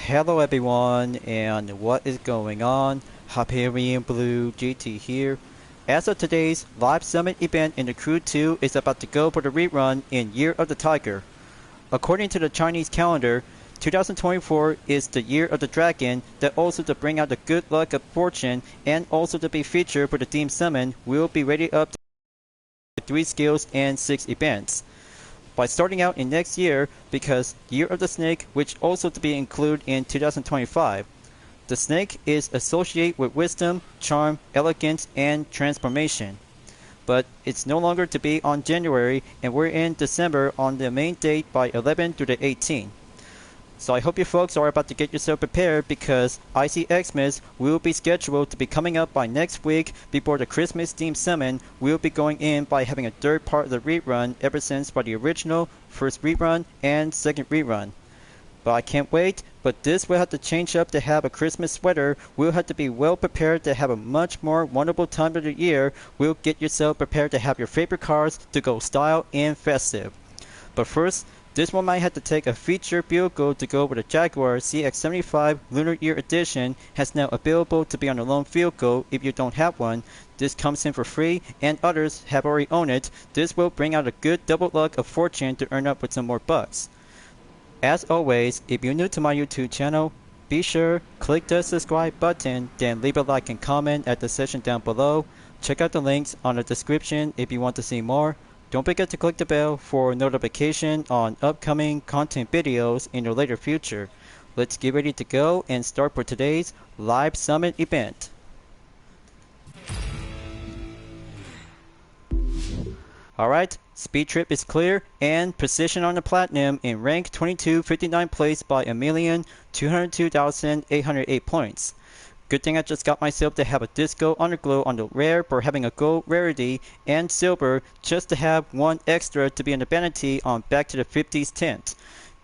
Hello everyone, and what is going on? Hyperion-Blue-GT here. As of today's live summit event in the Crew 2 is about to go for the rerun in Year of the Tiger. According to the Chinese calendar, 2024 is the Year of the Dragon that also to bring out the good luck of fortune and also to be featured for the Team Summon will be rated up to 3 skills and 6 events. By starting out in next year, because Year of the Snake, which also to be included in 2025. The snake is associated with wisdom, charm, elegance, and transformation. But it's no longer to be on January, and we're in December on the main date by 11 to the 18th. So I hope you folks are about to get yourself prepared because IC Xmas will be scheduled to be coming up by next week before the Christmas Team Summon will be going in by having a third part of the rerun ever since by the original, first rerun, and second rerun. But I can't wait, but this will have to change up to have a Christmas sweater. We'll have to be well prepared to have a much more wonderful time of the year. We'll get yourself prepared to have your favorite cars to go style and festive. But first, this one might have to take a feature vehicle to go with the Jaguar CX-75 Lunar Year Edition has now available to be on a loan vehicle if you don't have one. This comes in for free and others have already owned it. This will bring out a good double luck of fortune to earn up with some more bucks. As always, if you're new to my YouTube channel, be sure click the subscribe button, then leave a like and comment at the section down below. Check out the links on the description if you want to see more. Don't forget to click the bell for notification on upcoming content videos in the later future. Let's get ready to go and start for today's live summit event. Alright, speed trip is clear and position on the platinum in rank 22, 59 place by 1,202,808 points. Good thing I just got myself to have a disco underglow on the rare for having a gold rarity and silver just to have one extra to be in the vanity on back to the 50s tint.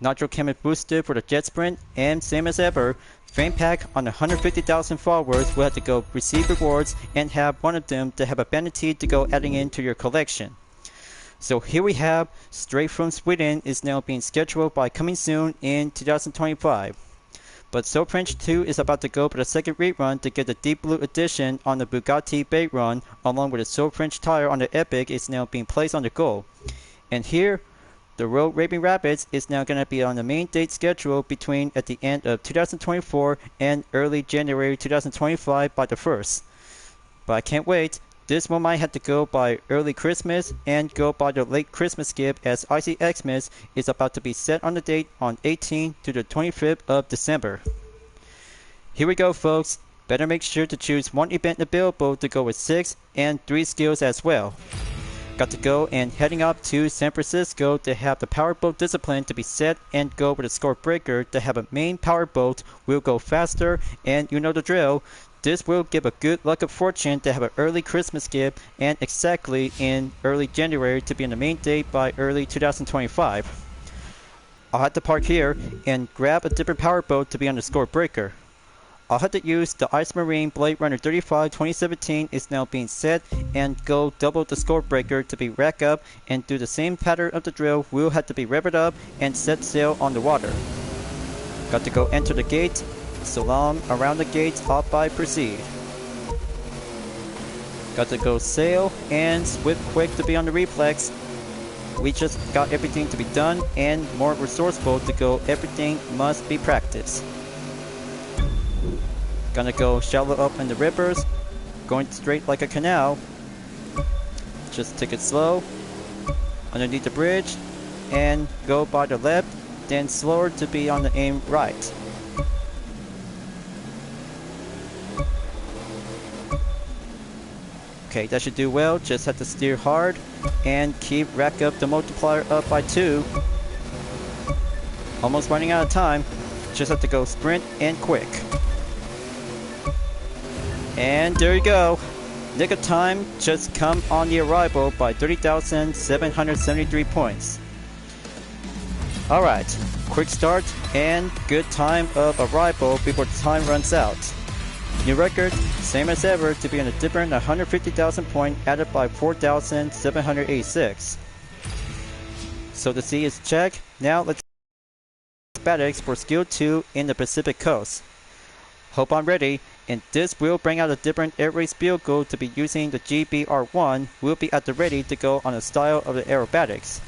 Nitro Chemist boosted for the jet sprint and same as ever, Fame Pack on 150,000 followers will have to go receive rewards and have one of them to have a vanity to go adding into your collection. So here we have Straight from Sweden is now being scheduled by coming soon in 2025. But Soul French 2 is about to go for the second rerun to get the Deep Blue Edition on the Bugatti Veyron, along with the Soul French tire on the Epic is now being placed on the goal. And here, the Road Raving Rapids is now going to be on the main date schedule between at the end of 2024 and early January 2025 by the 1st. But I can't wait. This one might have to go by early Christmas and go by the late Christmas skip as IC Xmas is about to be set on the date on 18th to the 25th of December. Here we go folks, better make sure to choose one event available to go with 6 and 3 skills as well. Got to go and heading up to San Francisco to have the powerboat discipline to be set and go with a score breaker to have a main powerboat will go faster and you know the drill. This will give a good luck of fortune to have an early Christmas skip and exactly in early January to be on the main date by early 2025. I'll have to park here and grab a different powerboat to be on the score breaker. I'll have to use the Ice Marine Blade Runner 35 2017 is now being set and go double the score breaker to be rack up and do the same pattern of the drill will have to be rev up and set sail on the water. Got to go enter the gate. So long around the gates up by proceed. Got to go sail and swift quick to be on the reflex. We just got everything to be done and more resourceful to go everything must be practiced. Gonna go shallow up in the rivers, going straight like a canal. Just take it slow, underneath the bridge, and go by the left, then slower to be on the aim right. Okay, that should do well, just have to steer hard and keep rack up the multiplier up by 2. Almost running out of time, just have to go sprint and quick. And there you go, nick of time just come on the arrival by 30,773 points. Alright, quick start and good time of arrival before the time runs out. New record, same as ever, to be on a different 150,000 point added by 4,786. So the C is checked. Now let's aerobatics for skill 2 in the Pacific Coast. Hope I'm ready, and this will bring out a different air race vehicle to be using. The GBR1 will be at the ready to go on the style of the aerobatics.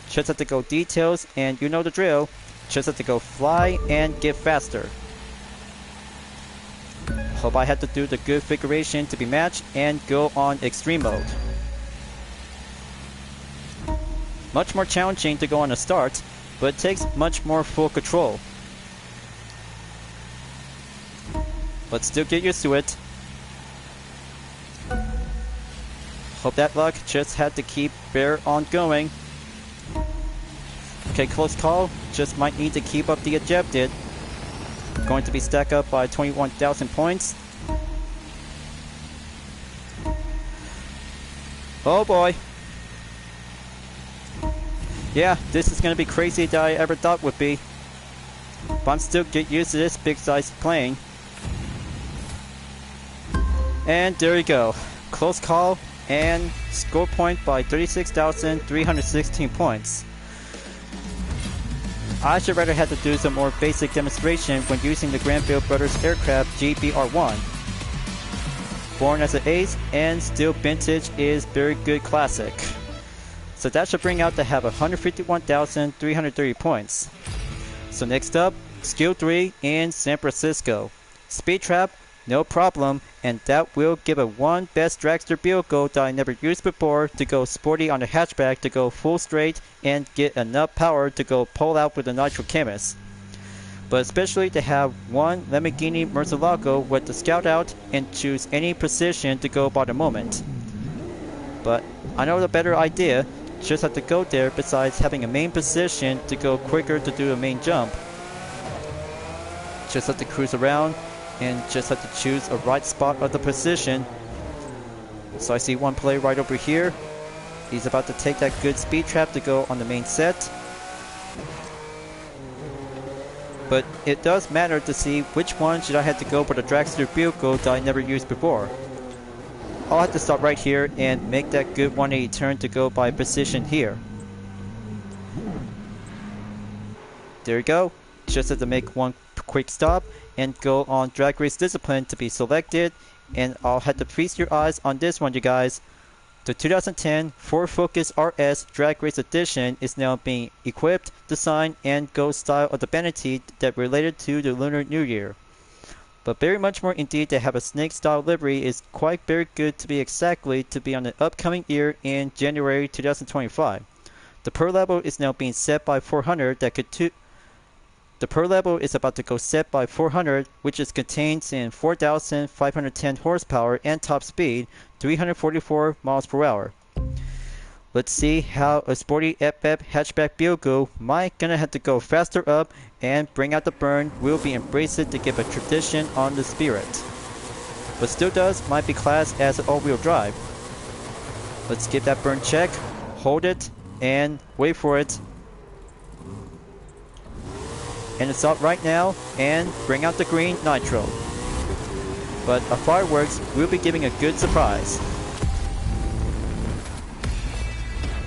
Just have to go details, and you know the drill. Just have to go fly and get faster. Hope I had to do the good configuration to be matched and go on extreme mode. Much more challenging to go on the start, but it takes much more full control. But still get used to it. Hope that luck, just had to keep bear on going. Okay, close call, just might need to keep up the ejected. Going to be stacked up by 21,000 points. Oh boy. Yeah, this is gonna be crazy that I ever thought would be. But I'm still get used to this big size plane. And there you go. Close call and score point by 36,316 points. I should rather have to do some more basic demonstration when using the Granville Brothers aircraft GBR1. Born as an ace and still vintage is very good classic. So that should bring out to have 151,330 points. So next up, skill 3 in San Francisco. Speed trap, no problem, and that will give a one best dragster vehicle that I never used before to go sporty on the hatchback to go full straight and get enough power to go pull out with the Nitro Chemist. But especially to have one Lamborghini Murcielago with the scout out and choose any position to go by the moment. But I know the better idea, just have to go there besides having a main position to go quicker to do a main jump. Just have to cruise around and just have to choose a right spot of the position. So I see one player right over here. He's about to take that good speed trap to go on the main set. But it does matter to see which one should I have to go for the dragster vehicle that I never used before. I'll have to stop right here and make that good 180 turn to go by position here. There you go. Just have to make one quick stop and go on drag race discipline to be selected, and I'll have to feast your eyes on this one, you guys. The 2010 Ford Focus RS Drag Race Edition is now being equipped, designed, and go style of the vanity that related to the Lunar New Year. But very much more indeed to have a snake style livery is quite very good to be exactly to be on the upcoming year in January 2025. The per level is now being set by 400 that could The per level is about to go set by 400, which is contained in 4,510 horsepower and top speed, 344 miles per hour. Let's see how a sporty FF hatchback vehicle might gonna have to go faster up and bring out the burn will be embraced to give a tradition on the spirit. But still might be classed as an all-wheel drive. Let's give that burn check, hold it, and wait for it. And it's out right now, and bring out the green nitro. But a fireworks will be giving a good surprise.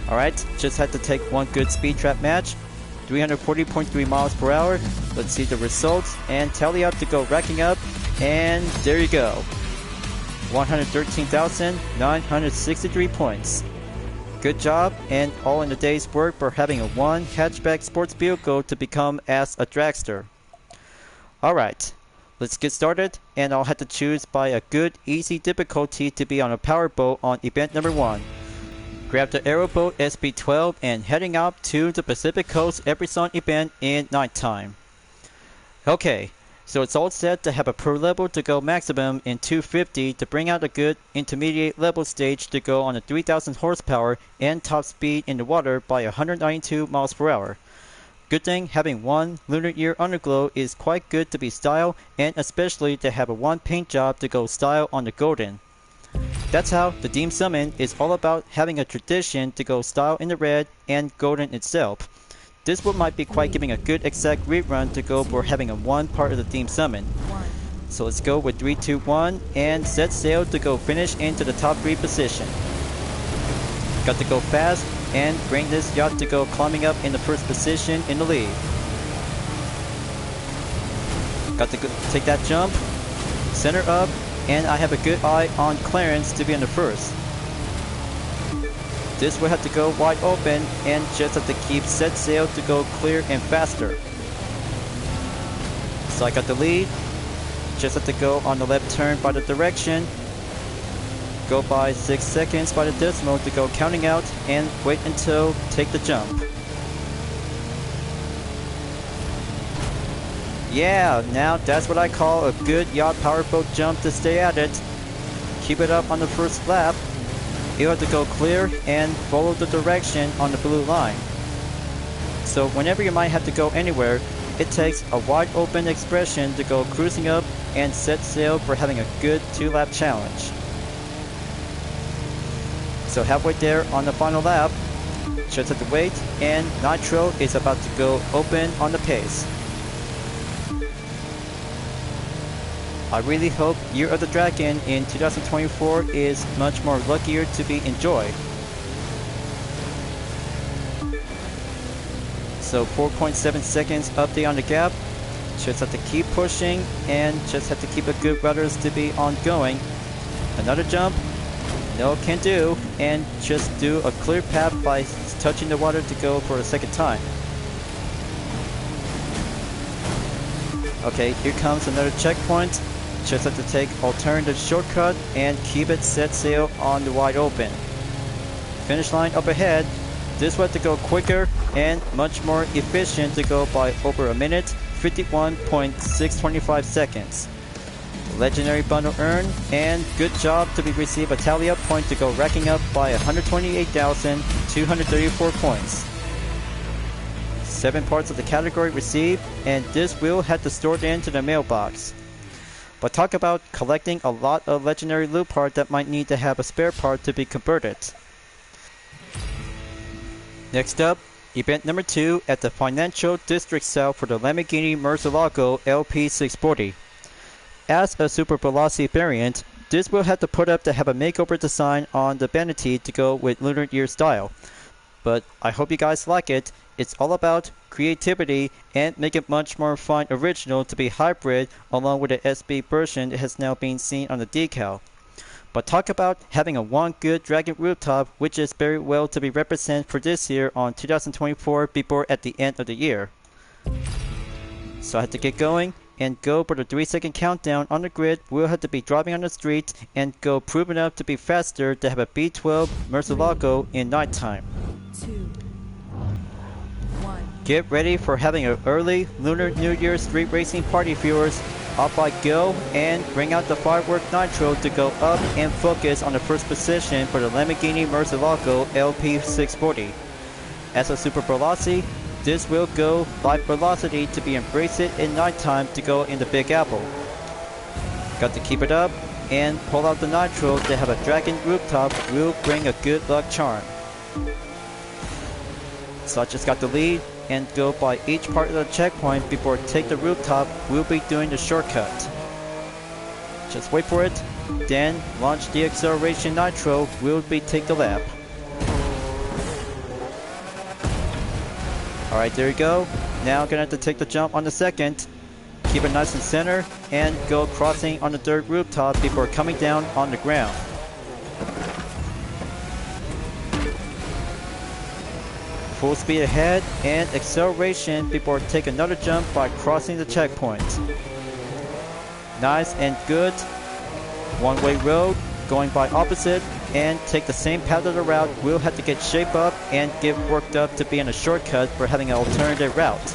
Alright, just had to take one good speed trap match. 340.3 miles per hour. Let's see the results and tally up to go racking up. And there you go. 113,963 points. Good job, and all in the day's work for having a one hatchback sports vehicle to become as a dragster. Alright, let's get started, and I'll have to choose by a good easy difficulty to be on a powerboat on event number 1. Grab the Aeroboat SB12 and heading out to the Pacific Coast Every Sun event in nighttime. Okay, so it's all set to have a per level to go maximum in 250 to bring out a good intermediate level stage to go on a 3,000 horsepower and top speed in the water by 192 miles per hour. Good thing having one Lunar Year Underglow is quite good to be style, and especially to have a one paint job to go style on the Golden. That's how the Deem Summon is all about having a tradition to go style in the red and Golden itself. This one might be quite giving a good exact rerun to go for having a one part of the Theme Summon. So let's go with 3, 2, 1 and set sail to go finish into the top 3 position. Got to go fast and bring this yacht to go climbing up in the first position in the lead. Got to take that jump, center up, and I have a good eye on clearance to be in the first. This will have to go wide open and just have to keep set sail to go clear and faster. So I got the lead. Just have to go on the left turn by the direction. Go by 6 seconds by the decimal to go counting out and wait until take the jump. Yeah, now that's what I call a good yacht powerboat jump to stay at it. Keep it up on the first lap. You have to go clear and follow the direction on the blue line. So whenever you might have to go anywhere, it takes a wide open expression to go cruising up and set sail for having a good 2-lap challenge. So halfway there on the final lap, just have to wait, and Nitro is about to go open on the pace. I really hope Year of the Dragon in 2024 is much more luckier to be enjoyed. So 4.7 seconds update on the gap. Just have to keep pushing and just have to keep a good rudders to be ongoing. Another jump. No can do. And just do a clear path by touching the water to go for a second time. Okay, here comes another checkpoint. Just have to take alternative shortcut and keep it set sail on the wide open. Finish line up ahead. This will have to go quicker and much more efficient to go by over a minute, 51.625 seconds. Legendary bundle earned, and good job to be receive a tally up point to go racking up by 128,234 points. 7 parts of the category received, and this will have to store it into the mailbox. But talk about collecting a lot of legendary loot part that might need to have a spare part to be converted. Next up, event number 2 at the Financial District South for the Lamborghini Murcielago LP640. As a Super Velocity variant, this will have to put up to have a makeover design on the vanity to go with Lunar Year style. But I hope you guys like it. It's all about creativity and make it much more fun original to be hybrid along with the SB version that has now been seen on the decal. But talk about having a one good dragon rooftop, which is very well to be represented for this year on 2024 before at the end of the year. So I had to get going and go for the 3-second countdown on the grid. We'll have to be driving on the street and go prove enough to be faster to have a B12 Murcielago in nighttime. 2, 1. Get ready for having an early Lunar New Year street racing party, viewers. Up I go and bring out the firework nitro to go up and focus on the first position for the Lamborghini Murcielago LP640. As a Super Velocity, this will go light velocity to be embraced in nighttime to go in the Big Apple. Got to keep it up and pull out the nitro to have a dragon rooftop will bring a good luck charm. So I just got the lead and go by each part of the checkpoint before take the rooftop. We'll be doing the shortcut. Just wait for it, then launch the acceleration nitro. We'll be take the lap. Alright, there you go. Now gonna have to take the jump on the second. Keep it nice and center and go crossing on the third rooftop before coming down on the ground. Full speed ahead and acceleration before take another jump by crossing the checkpoint. Nice and good. One-way road going by opposite and take the same path of the route. We'll have to get shape up and get worked up to be in a shortcut for having an alternative route.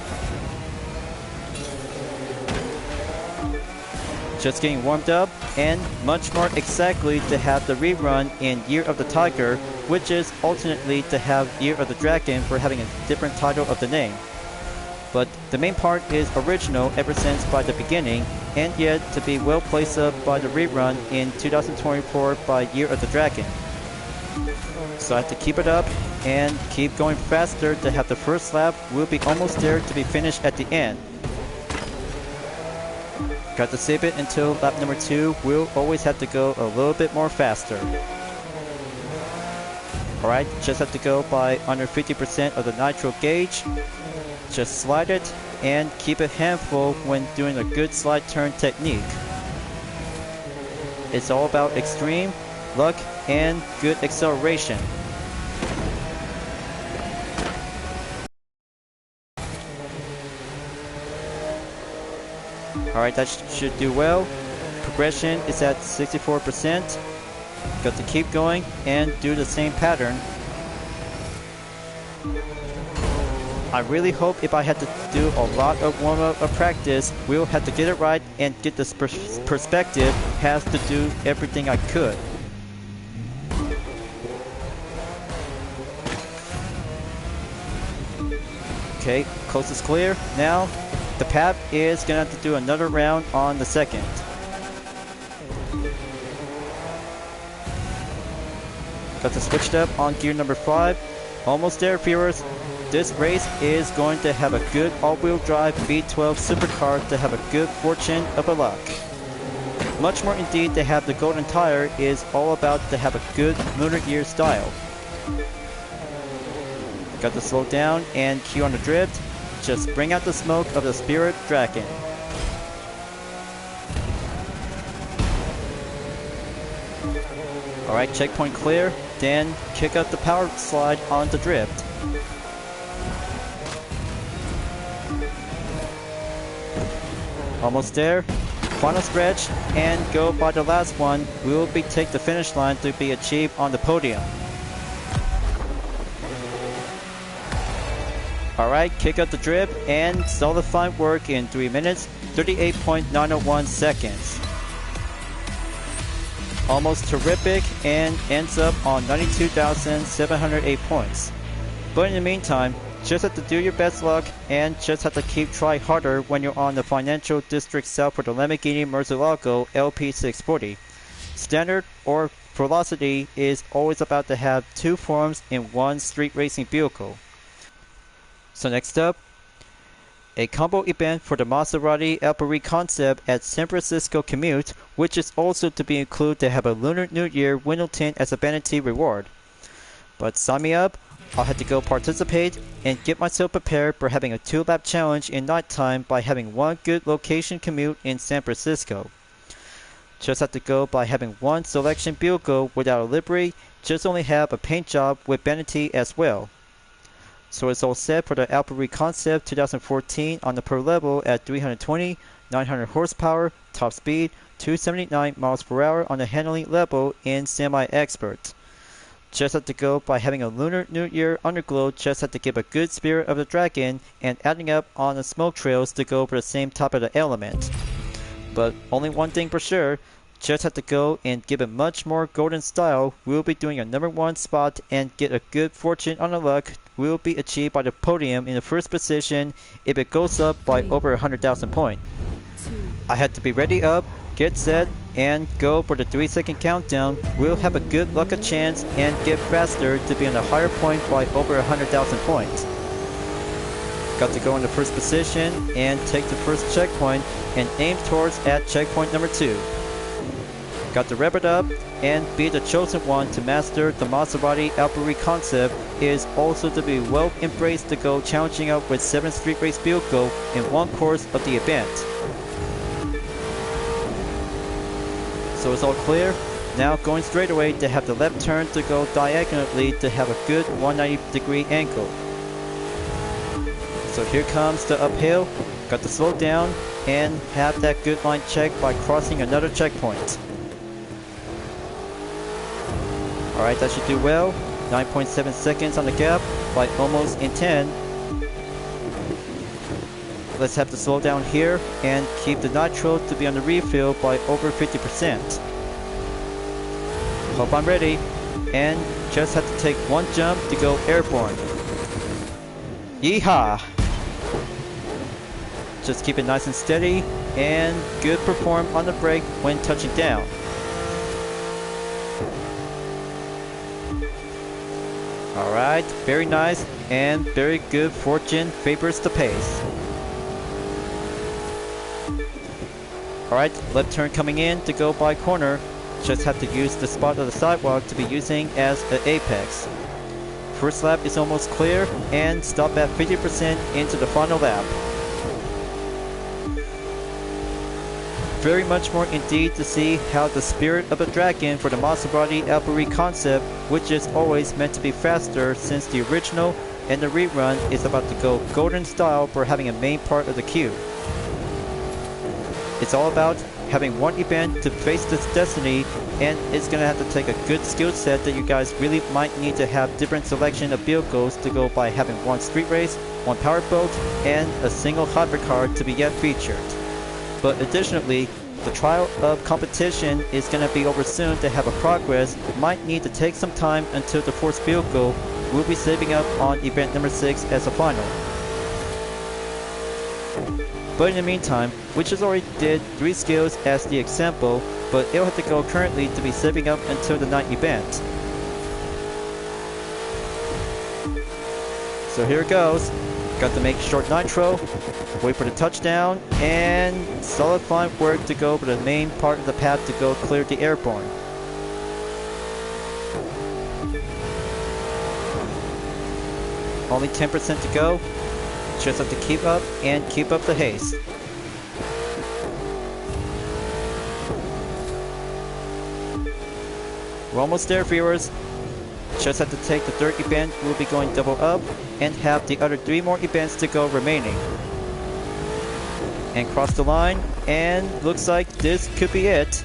Just getting warmed up and much more exactly to have the rerun in Year of the Tiger, which is alternately to have Year of the Dragon for having a different title of the name. But the main part is original ever since by the beginning, and yet to be well placed up by the rerun in 2024 by Year of the Dragon. So I have to keep it up and keep going faster to have the first lap. We'll be almost there to be finished at the end. Got to save it until lap number 2. We'll always have to go a little bit more faster. Alright, just have to go by under 50% of the nitro gauge. Just slide it and keep it handful when doing a good slide turn technique. It's all about extreme luck and good acceleration. Alright, that should do well. Progression is at 64%. Got to keep going and do the same pattern. I really hope if I had to do a lot of warm-up or practice, we'll have to get it right and get this perspective, has to do everything I could. Okay, coast is clear. Now, the path is gonna have to do another round on the second. Got to switch it up on gear number 5. Almost there, viewers. This race is going to have a good all-wheel drive V12 supercar to have a good fortune of a luck. Much more indeed to have the golden tire is all about to have a good lunar year style. Got to slow down and cue on the drift. Just bring out the smoke of the Spirit Dragon. Alright, checkpoint clear. Then kick up the power slide on the drift. Almost there. Final stretch and go by the last one. Will be take the finish line to be achieved on the podium. Alright, kick up the drift and solidify work in 3 minutes, 38.901 seconds. Almost terrific and ends up on 92,708 points. But in the meantime, just have to do your best luck and just have to keep try harder when you're on the Financial District South for the Lamborghini Murcielago LP640. Standard or Velocity is always about to have 2 forms in one street racing vehicle. So next up, a combo event for the Maserati Alpari concept at San Francisco Commute, which is also to be included to have a Lunar New Year window tint as a vanity reward. But sign me up, I'll have to go participate and get myself prepared for having a 2-lap challenge in nighttime by having one good location commute in San Francisco. Just have to go by having one selection vehicle without a livery, just only have a paint job with vanity as well. So it's all set for the Alpari Concept 2014 on the Pro level at 320, 900 horsepower, top speed, 279 miles per hour on the handling level in semi-expert. Just have to go by having a Lunar New Year underglow, just have to give a good Spirit of the Dragon and adding up on the smoke trails to go over the same type of the element. But only one thing for sure, just have to go and give it much more golden style. We'll be doing a number 1 spot and get a good fortune on the luck will be achieved by the podium in the first position if it goes up by over 100,000 points. I had to be ready up, get set, and go for the 3-second countdown. We'll have a good luck chance and get faster to be on a higher point by over 100,000 points. Got to go in the first position and take the first checkpoint and aim towards at checkpoint number 2. Got to rev it up and be the chosen one to master the Maserati Alpari concept is also to be well embraced to go challenging out with 7 street race vehicle in one course of the event. So it's all clear. Now going straight away to have the left turn to go diagonally to have a good 190-degree angle. So here comes the uphill. Got to slow down and have that good line check by crossing another checkpoint. Alright, that should do well. 9.7 seconds on the gap by almost in 10. Let's have to slow down here and keep the nitro to be on the refill by over 50%. Hope I'm ready. And just have to take one jump to go airborne. Yeehaw! Just keep it nice and steady and good perform on the brake when touching down. Alright, very nice and very good fortune favors the pace. Alright, left turn coming in to go by corner. Just have to use the spot of the sidewalk to be using as an apex. First lap is almost clear and stop at 50% into the final lap. Very much more indeed to see how the spirit of the dragon for the Maserati Alpari concept, which is always meant to be faster since the original and the rerun is about to go golden style for having a main part of the queue. It's all about having one event to face this destiny, and it's gonna have to take a good skill set that you guys really might need to have different selection of vehicles to go by having one street race, one powerboat, and a single hypercar to be yet featured. But additionally, the trial of competition is going to be over soon to have a progress. Might need to take some time until the fourth vehicle will be saving up on event number 6 as a final. But in the meantime, we just already did 3 skills as the example, but it'll have to go currently to be saving up until the 9th event. So here it goes. Got to make short nitro, wait for the touchdown, and solid fine work to go over the main part of the path to go clear the airborne. Only 10% to go. Just have to keep up and keep up the haste. We're almost there, viewers. Just have to take the 3rd event, we'll be going double up, and have the other 3 more events to go remaining. And cross the line, and looks like this could be it.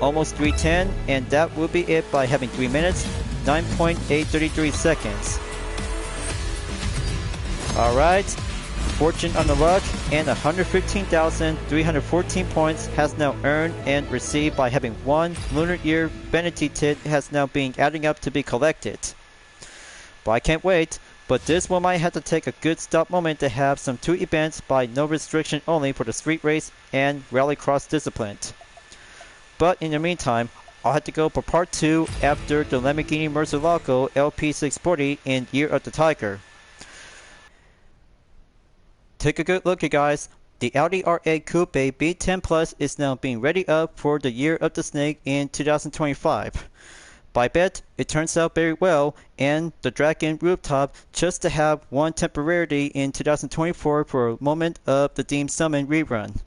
Almost 3:10, and that will be it by having 3 minutes, 9.833 seconds. Alright, fortune on the luck, and 115,314 points has now earned and received by having 1 lunar year vanity tit has now been adding up to be collected. But I can't wait, but this one might have to take a good stop moment to have some 2 events by no restriction only for the street race and rallycross discipline. But in the meantime, I'll have to go for part 2 after the Lamborghini Murcielago LP640 in Year of the Tiger. Take a good look, you guys. The Audi R8 Coupe B10 Plus is now being ready up for the Year of the Snake in 2025. But I bet it turns out very well, and the Dragon Rooftop just to have one temporarily in 2024 for a moment of the Deem Summon rerun.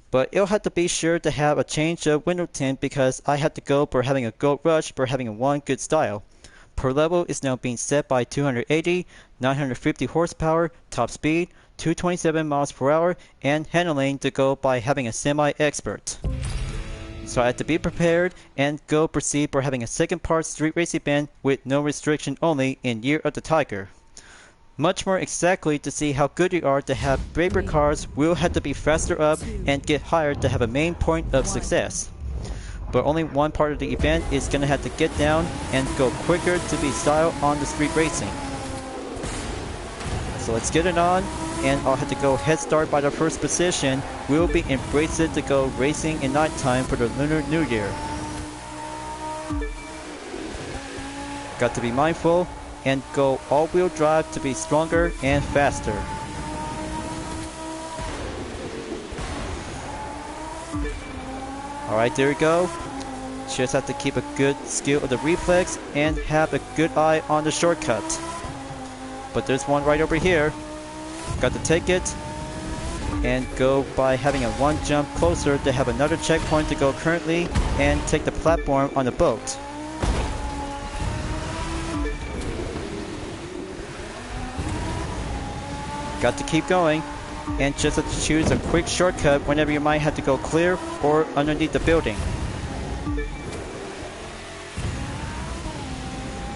But it'll have to be sure to have a change of window tint because I had to go for having a gold rush for having one good style. Per level is now being set by 280, 950 horsepower, top speed, 227 miles per hour, and handling to go by having a semi-expert. So I had to be prepared and go proceed for having a second part street race event with no restriction only in Year of the Tiger. Much more exactly to see how good you are to have braver cars will have to be faster up and get higher to have a main point of success. But only one part of the event is going to have to get down and go quicker to be style on the street racing. So let's get it on, and I'll have to go head start by the first position. We'll be embraced to go racing in nighttime for the Lunar New Year. Got to be mindful and go all-wheel drive to be stronger and faster. Alright, there we go. Just have to keep a good skill of the reflex and have a good eye on the shortcut. But there's one right over here. Got to take it and go by having a one jump closer to have another checkpoint to go currently and take the platform on the boat. Got to keep going and just have to choose a quick shortcut whenever you might have to go clear or underneath the building.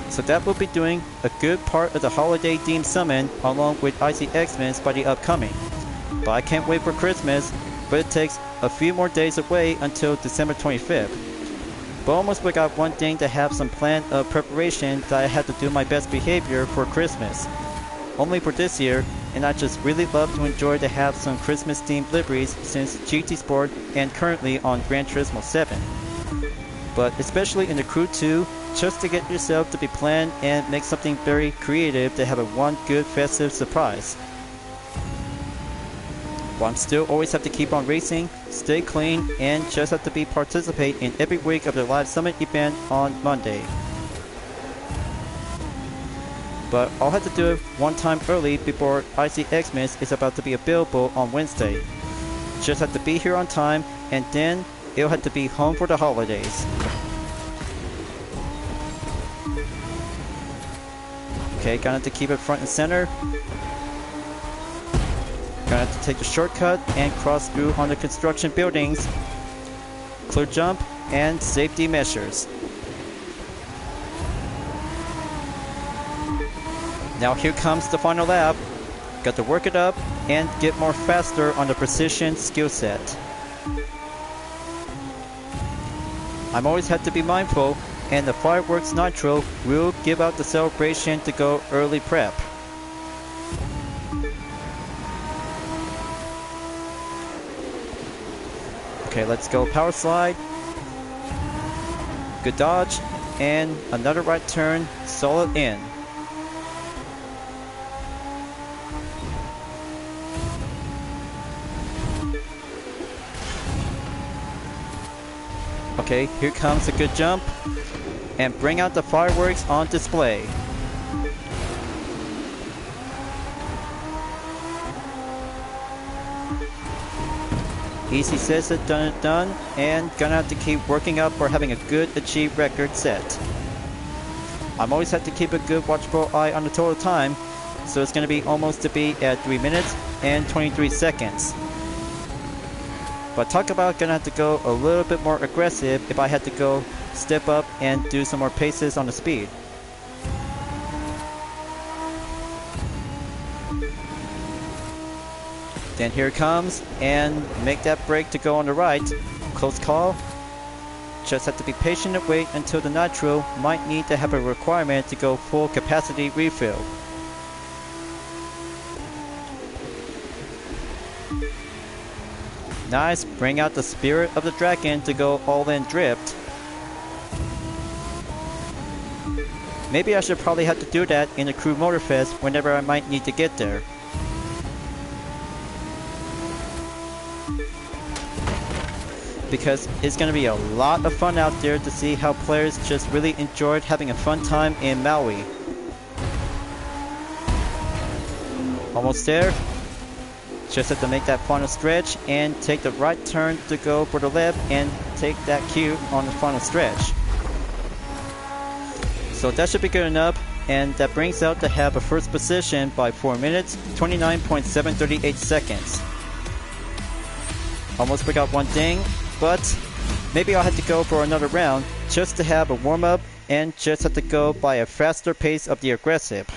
So that will be doing a good part of the holiday Deem Summon along with Icy Xmas by the upcoming. But I can't wait for Christmas, but it takes a few more days away until December 25th. But almost forgot one thing to have some plan of preparation that I had to do my best behavior for Christmas. Only for this year, and I just really love to enjoy to have some Christmas themed liveries since GT Sport and currently on Gran Turismo 7. But especially in the Crew 2, just to get yourself to be planned and make something very creative to have a one good festive surprise. But I'm still always have to keep on racing, stay clean, and just have to be participate in every week of the live summit event on Monday. but I'll have to do it one time early before Icy Xmas is about to be available on Wednesday. Just have to be here on time, and then it'll have to be home for the holidays. Okay, gonna have to keep it front and center. Gonna have to take the shortcut and cross through on the construction buildings. Clear jump and safety measures. Now here comes the final lap. Got to work it up and get more faster on the precision skill set. I'm always have to be mindful, and the Fireworks Nitro will give out the celebration to go early prep. Okay, let's go power slide. Good dodge, and another right turn, solid in. Okay, here comes a good jump, and bring out the fireworks on display. Easy says it, done, and gonna have to keep working up for having a good achieved record set. I'm always have to keep a good watchful eye on the total time, so it's gonna be almost to be at 3 minutes and 23 seconds. But talk about gonna have to go a little bit more aggressive if I had to go step up and do some more paces on the speed. Then here it comes, and make that break to go on the right. Close call. Just have to be patient and wait until the Nitro might need to have a requirement to go full capacity refill. Nice, bring out the Spirit of the Dragon to go all in drift. Maybe I should probably have to do that in the Crew Motorfest whenever I might need to get there. Because it's going to be a lot of fun out there to see how players just really enjoyed having a fun time in Maui. Almost there. Just have to make that final stretch and take the right turn to go for the left and take that cue on the final stretch. So that should be good enough, and that brings out to have a first position by 4 minutes, 29.738 seconds. Almost forgot one thing, but maybe I'll have to go for another round just to have a warm-up and just have to go by a faster pace of the aggressive.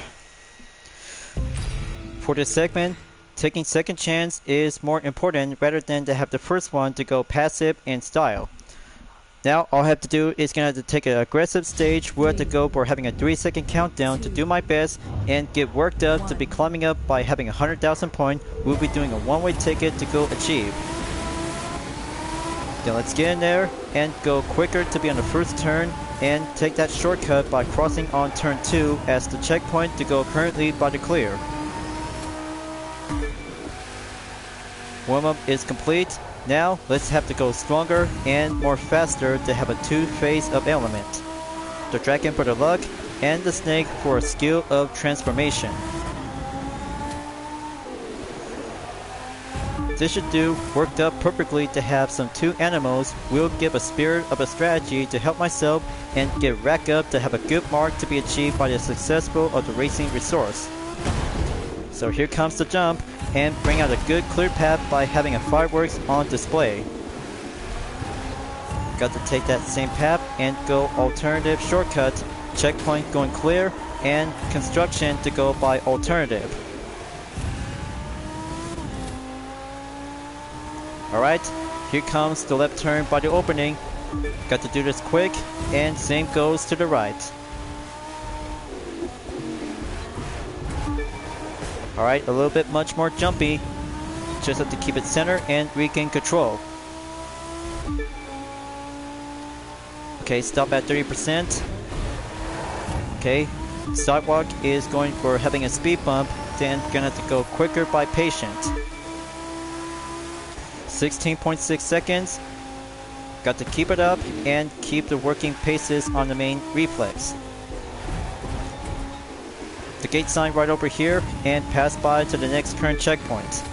For this segment, taking second chance is more important rather than to have the first one to go passive in style. Now all I have to do is gonna have to take an aggressive stage. We'll have to go for having a 3-second countdown to do my best and get worked up to be climbing up by having 100,000 points. We'll be doing a one-way ticket to go achieve. Then let's get in there and go quicker to be on the first turn and take that shortcut by crossing on turn 2 as the checkpoint to go currently by the clear. Warm-up is complete. Now let's have to go stronger and more faster to have a 2-phase of element. The dragon for the luck and the snake for a skill of transformation. This should do worked up perfectly to have some 2 animals. Will give a spirit of a strategy to help myself and get rack up to have a good mark to be achieved by the successful of the racing resource. So here comes the jump, and bring out a good clear path by having a fireworks on display. Got to take that same path and go alternative shortcut, checkpoint going clear, and construction to go by alternative. Alright, here comes the left turn by the opening. Got to do this quick, and same goes to the right. Alright, a little bit much more jumpy. Just have to keep it center and regain control. Okay, stop at 30%. Okay, sidewalk is going for having a speed bump, then gonna have to go quicker by patient. 16.6 seconds. Got to keep it up and keep the working paces on the main reflex. the gate sign right over here and pass by to the next current checkpoint.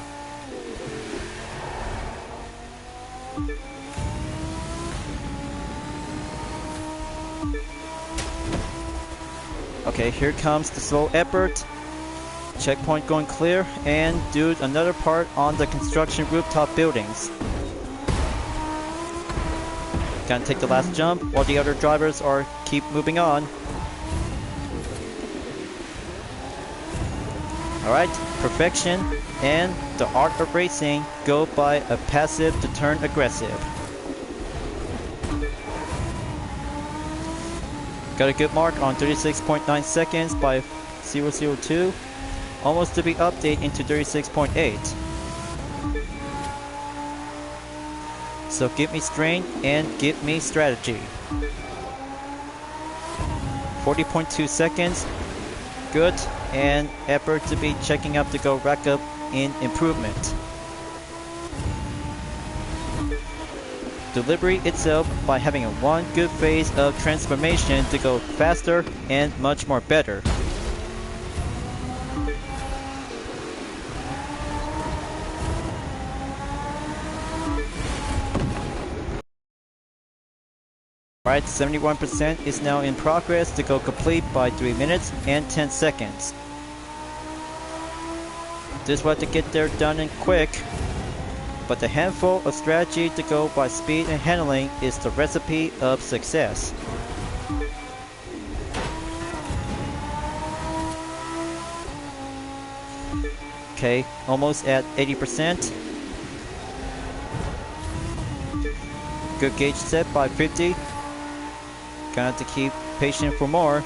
Okay, here comes the slow effort. Checkpoint going clear, and do another part on the construction rooftop buildings. Gonna take the last jump while the other drivers are keep moving on. Alright, perfection and the art of racing. Go by a passive to turn aggressive. Got a good mark on 36.9 seconds by 002. Almost to be updated into 36.8. So give me strength and give me strategy. 40.2 seconds. Good. And effort to be checking up to go rack up in improvement. Delivery itself by having a one good phase of transformation to go faster and much more better. Alright, 71% is now in progress to go complete by 3 minutes and 10 seconds. Just want to get there done and quick, but the handful of strategy to go by speed and handling is the recipe of success. Okay, almost at 80%. Good gauge set by 50. Gonna have to keep patient for more.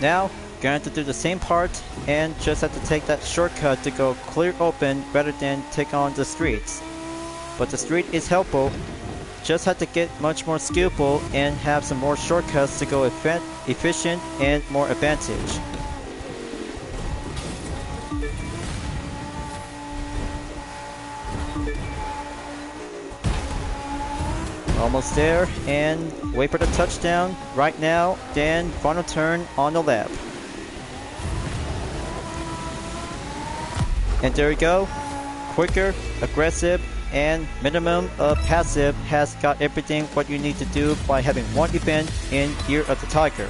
Now, gonna have to do the same part and just have to take that shortcut to go clear open rather than take on the streets. But the street is helpful. Just have to get much more skillful and have some more shortcuts to go efficient and more advantage. Almost there, and wait for the touchdown right now, then final turn on the lap. And there we go. Quicker, aggressive, and minimum of passive has got everything what you need to do by having one event in Year of the Tiger.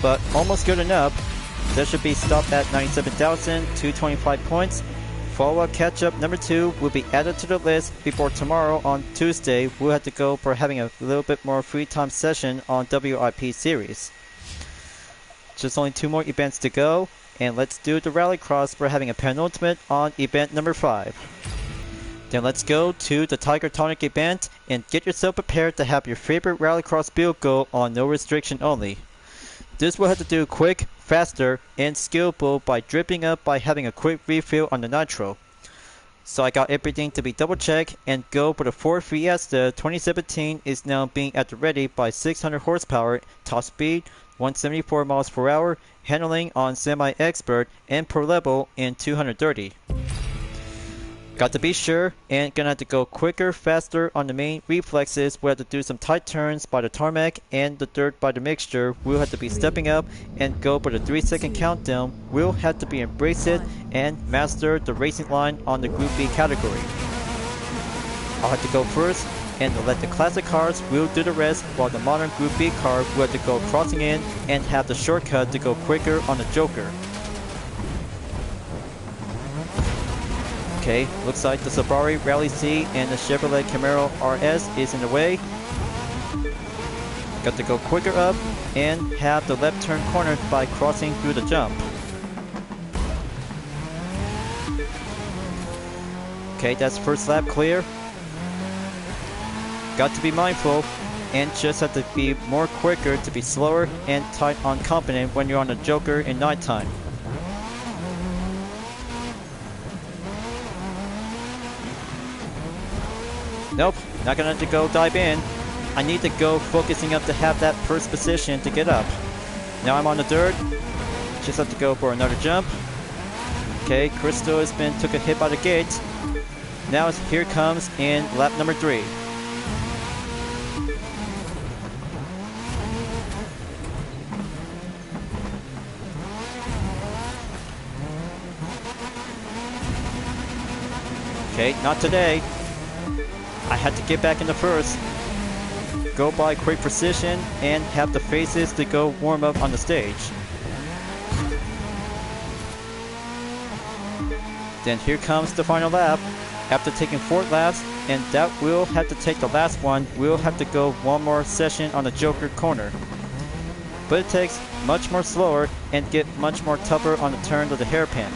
But almost good enough. That should be stopped at 97,225 points. Follow-up catch-up number 2 will be added to the list before tomorrow on Tuesday. We'll have to go for having a little bit more free time session on WIP series. Just only 2 more events to go, and let's do the rallycross for having a penultimate on event number 5. Then let's go to the Tiger Tonic event and get yourself prepared to have your favorite rallycross build go on no restriction only. This will have to do quick, faster, and skillful by dripping up by having a quick refill on the nitro. So I got everything to be double checked and go for the Ford Fiesta 2017 is now being at the ready by 600 horsepower, top speed 174 miles per hour, handling on semi-expert, and per level in 230. Got to be sure and gonna have to go quicker, faster on the main reflexes. We'll have to do some tight turns by the tarmac and the dirt by the mixture. We'll have to be stepping up and go for the 3-second countdown. We'll have to be embrace it and master the racing line on the Group B category. I'll have to go first and let the classic cars will do the rest while the modern Group B car will have to go crossing in and have the shortcut to go quicker on the Joker. Okay, looks like the Subaru Rally C and the Chevrolet Camaro RS is in the way. Got to go quicker up and have the left turn cornered by crossing through the jump. Okay, that's first lap clear. Got to be mindful and just have to be more quicker to be slower and tight on confident when you're on the Joker in nighttime. Nope, not gonna have to go dive in. I need to go focusing up to have that first position to get up. Now I'm on the dirt. Just have to go for another jump. Okay, Crystal has took a hit by the gate. Now here comes in lap number 3. Okay, not today. I had to get back in the first, go by quick precision, and have the faces to go warm up on the stage. Then here comes the final lap. After taking 4 laps, and that will have to take the last one, we'll have to go one more session on the Joker corner. But it takes much more slower and get much more tougher on the turn of the hairpin.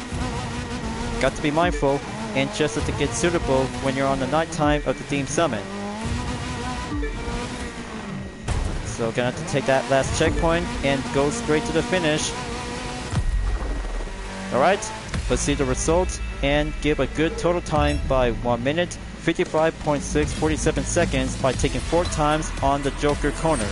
Got to be mindful and just have to get suitable when you're on the nighttime of the Theme Summit. So gonna have to take that last checkpoint and go straight to the finish. Alright, let's see the results and give a good total time by 1 minute, 55.647 seconds by taking 4 times on the Joker corner.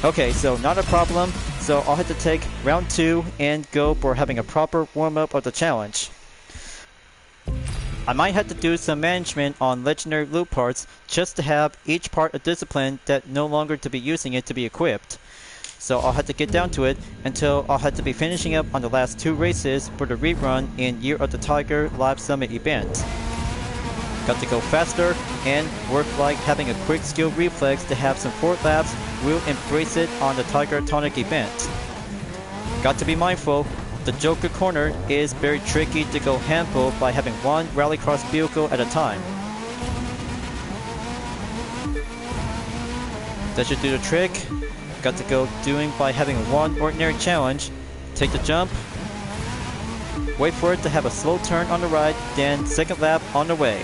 Okay, so not a problem, so I'll have to take round 2 and go for having a proper warm-up of the challenge. I might have to do some management on legendary loot parts just to have each part a discipline that no longer to be using it to be equipped. So I'll have to get down to it until I'll have to be finishing up on the last 2 races for the rerun in Year of the Tiger Live Summit event. Got to go faster and work like having a quick skill reflex to have some 4 laps. We'll embrace it on the Tiger Tonic event. Got to be mindful, the Joker corner is very tricky to go handle by having 1 rallycross vehicle at a time. That should do the trick. Got to go doing by having 1 ordinary challenge. Take the jump. Wait for it to have a slow turn on the right, then second lap on the way.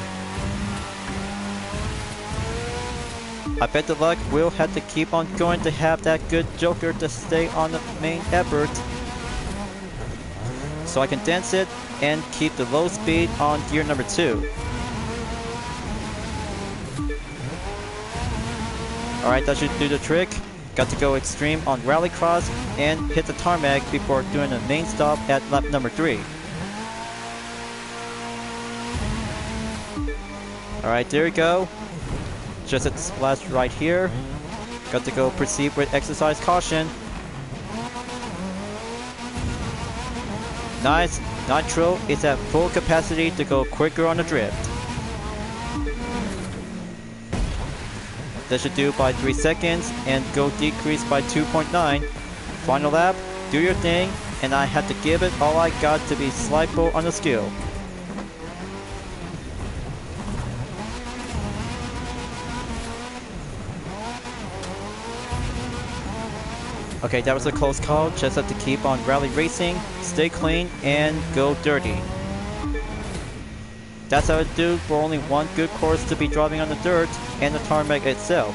I bet the luck will have to keep on going to have that good Joker to stay on the main effort. So I can dance it and keep the low speed on gear number 2. Alright, that should do the trick. Got to go extreme on rallycross and hit the tarmac before doing a main stop at lap number 3. Alright, there we go. Just at the splash right here. Got to go proceed with exercise caution. Nice, Nitro is at full capacity to go quicker on the drift. That should do by 3 seconds and go decrease by 2.9. Final lap, do your thing, and I had to give it all I got to be slipo on the skill. Okay, that was a close call. Just have to keep on rally racing, stay clean, and go dirty. That's how it do for only 1 good course to be driving on the dirt and the tarmac itself.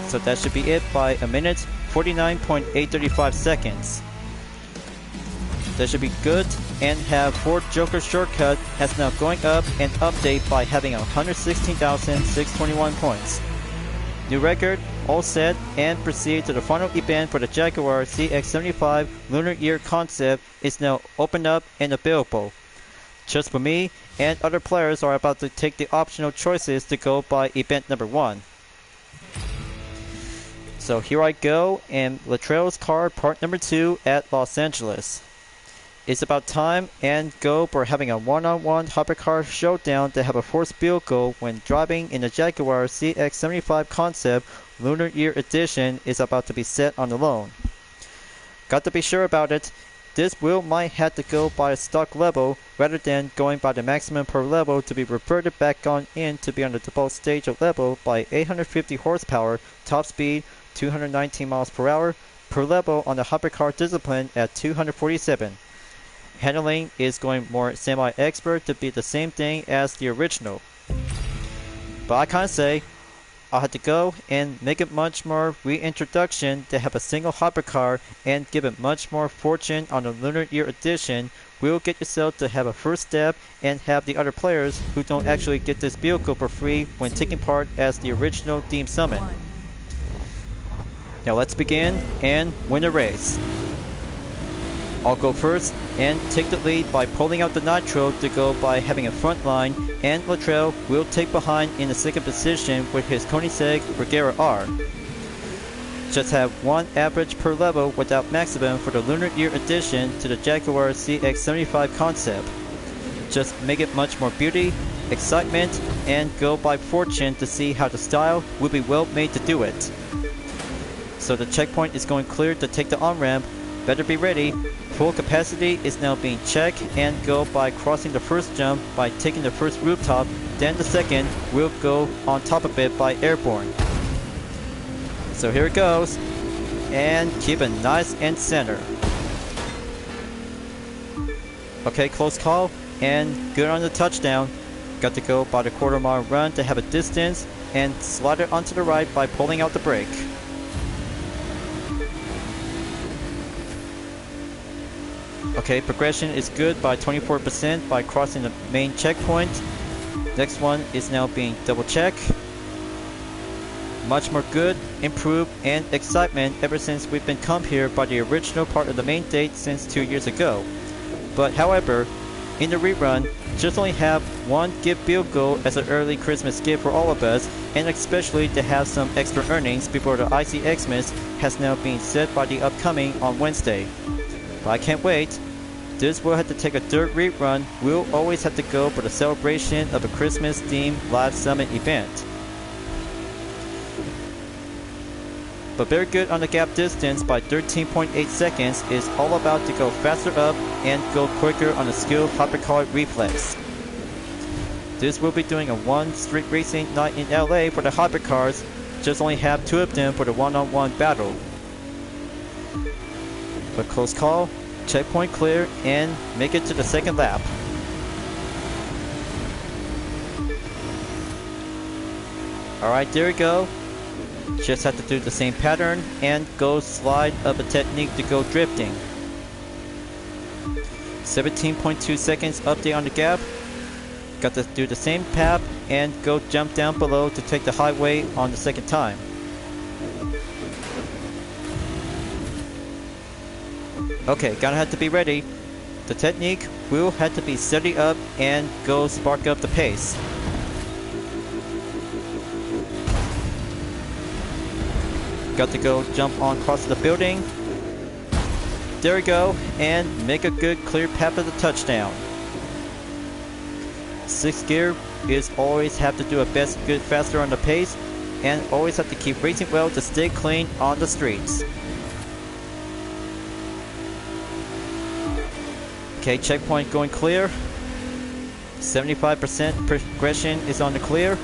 So that should be it by a minute, 49.835 seconds. That should be good, and have 4 Joker shortcut has now going up and update by having 116,621 points. New record, all set, and proceed to the final event for the Jaguar CX-75 Lunar Year concept is now opened up and available. Just for me, and other players are about to take the optional choices to go by event number 1. So here I go, and Latrell's car part number 2 at Los Angeles. It's about time and go for having a one-on-one hypercar showdown to have a force vehicle when driving in the Jaguar CX-75 concept Lunar Year Edition is about to be set on the loan. Got to be sure about it. This wheel might have to go by a stock level rather than going by the maximum per level to be reverted back on in to be on the default stage of level by 850 horsepower, top speed 219 miles per hour, per level on the hypercar discipline at 247. Handling is going more semi-expert to be the same thing as the original. But I kinda say, I'll have to go and make it much more reintroduction to have a single hypercar and give it much more fortune on the Lunar Year Edition. Will get yourself to have a first step and have the other players who don't actually get this vehicle for free when taking part as the original Theme Summit. Now let's begin and win the race. I'll go first and take the lead by pulling out the Nitro to go by having a front line, and Latrell will take behind in the second position with his Koenigsegg Regera R. Just have 1 average per level without maximum for the Lunar Year Edition to the Jaguar CX-75 concept. just make it much more beauty, excitement, and go by fortune to see how the style will be well made to do it. So the checkpoint is going clear to take the on-ramp. Better be ready. Full capacity is now being checked and go by crossing the first jump by taking the first rooftop, then the second will go on top of it by airborne. So here it goes, and keep it nice and center. Okay, close call, and good on the touchdown. Got to go by the quarter-mile run to have a distance, and slide it onto the right by pulling out the brake. Okay, progression is good by 24% by crossing the main checkpoint. Next one is now being double checked. Much more good, improved, and excitement ever since we've been come here by the original part of the main date since 2 years ago. But however, in the rerun, just only have one gift vehicle as an early Christmas gift for all of us, and especially to have some extra earnings before the Icy Xmas has now been set by the upcoming on Wednesday. But I can't wait. This will have to take a dirt rerun. We'll always have to go for the celebration of a Christmas themed live summit event. But very good on the gap distance by 13.8 seconds is all about to go faster up and go quicker on the skill hypercar reflex. This will be doing a one street racing night in LA for the hypercars, just only have 2 of them for the one-on-one battle. But close call, checkpoint clear, and make it to the second lap. Alright, there we go. Just have to do the same pattern and go slide up a technique to go drifting. 17.2 seconds update on the gap. Got to do the same path and go jump down below to take the highway on the second time. Okay, gonna have to be ready. The technique will have to be steady up and go spark up the pace. Got to go jump on across the building. There we go, and make a good clear path of the touchdown. 6th gear is always have to do a best good faster on the pace, and always have to keep racing well to stay clean on the streets. Okay, checkpoint going clear. 75% progression is on the clear.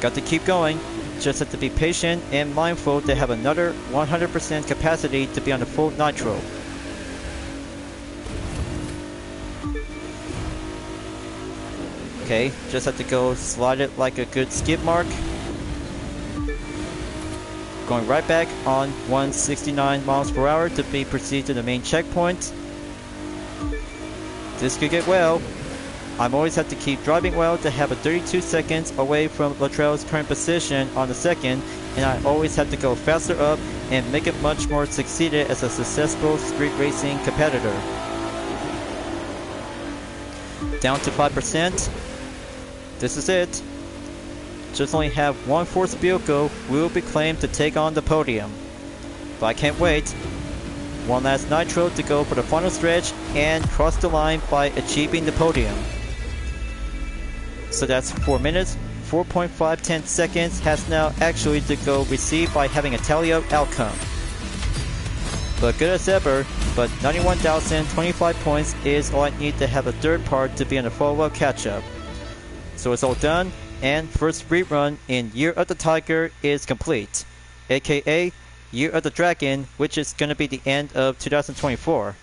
Got to keep going. Just have to be patient and mindful to have another 100% capacity to be on the full nitro. Okay, just have to go slide it like a good skid mark. Going right back on 169 miles per hour to be proceed to the main checkpoint. This could get well. I'm always have to keep driving well to have a 32 seconds away from Luttrell's current position on the second, and I always have to go faster up and make it much more succeeded as a successful street racing competitor. Down to 5%. This is it. Just only have one force vehicle will be claimed to take on the podium. But I can't wait. One last nitro to go for the final stretch and cross the line by achieving the podium. So that's 4 minutes, 4.510 seconds has now actually to go received by having a tally of outcome. But good as ever, but 91,025 points is all I need to have a third part to be on a follow-up catch-up. So it's all done, and first rerun in Year of the Tiger is complete, aka Year of the Dragon, which is going to be the end of 2024.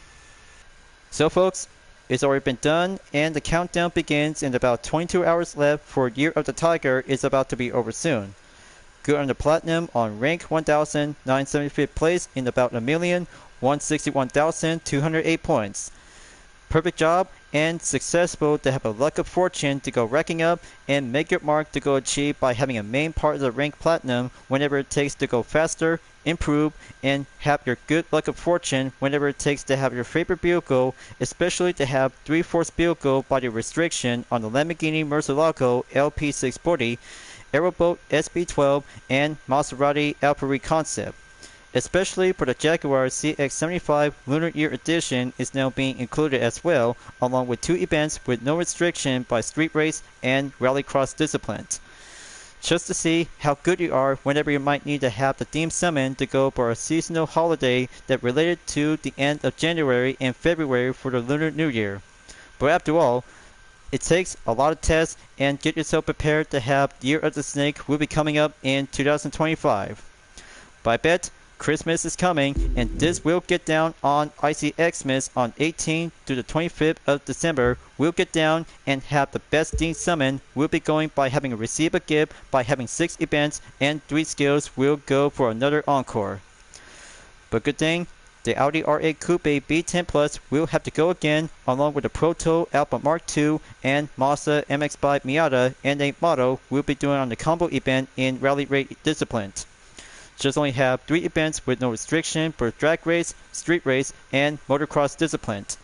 So folks, it's already been done, and the countdown begins in about 22 hours left for Year of the Tiger is about to be over soon. Good on the platinum on rank 1,975th place in about 1,161,208 points. Perfect job and successful to have a luck of fortune to go racking up and make your mark to go achieve by having a main part of the rank platinum whenever it takes to go faster, improve, and have your good luck of fortune whenever it takes to have your favorite vehicle, especially to have 3/4 vehicle body restriction on the Lamborghini Murcielago LP640, Aeroboat SB12, and Maserati Alpari Concept. Especially for the Jaguar CX-75 Lunar Year Edition is now being included as well, along with 2 events with no restriction by street race and rallycross disciplines. Just to see how good you are whenever you might need to have the theme summon to go for a seasonal holiday that related to the end of January and February for the Lunar New Year. But after all, it takes a lot of tests and get yourself prepared to have Year of the Snake will be coming up in 2025. But I bet Christmas is coming, and this will get down on Icy Xmas on 18th to the 25th of December. We'll get down and have the best theme summon. We'll be going by having a receive a gift by having 6 events and 3 skills will go for another encore. But good thing, the Audi R8 Coupe B10 Plus will have to go again, along with the Proto Alpha Mark II and Mazda MX-5 Miata N8 model we'll be doing on the combo event in rally rate disciplines. Just only have 3 events with no restriction for drag race, street race, and motocross disciplines.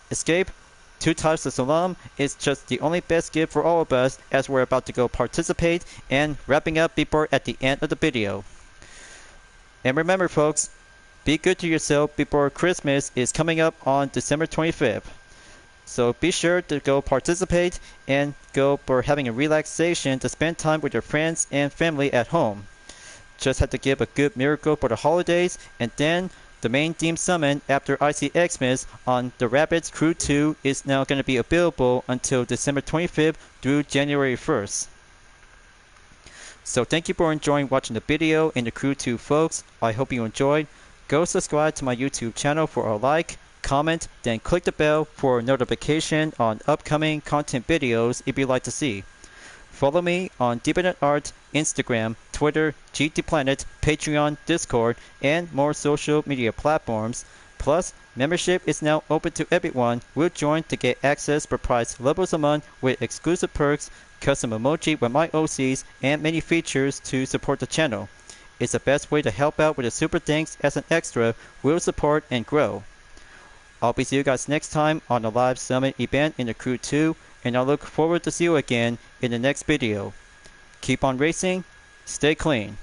Escape 2 types of Salam is just the only best gift for all of us as we're about to go participate and wrapping up before at the end of the video. And remember folks, be good to yourself before Christmas is coming up on December 25th. So be sure to go participate and go for having a relaxation to spend time with your friends and family at home. Just have to give a good miracle for the holidays, and then the main theme summon after Icy Xmas on the Rabbids Crew 2 is now going to be available until December 25th through January 1st. So thank you for enjoying watching the video in the Crew 2 folks. I hope you enjoyed. Go subscribe to my YouTube channel for a like, comment, then click the bell for notification on upcoming content videos if you'd like to see. Follow me on DeepNetArt, Instagram, Twitter, GT Planet, Patreon, Discord, and more social media platforms. Plus, membership is now open to everyone. We'll join to get access for price levels a month with exclusive perks, custom emoji with my OCs, and many features to support the channel. It's the best way to help out with the super thanks as an extra will support and grow. I'll be seeing you guys next time on the live summit event in the Crew 2, and I look forward to see you again in the next video. Keep on racing, stay clean.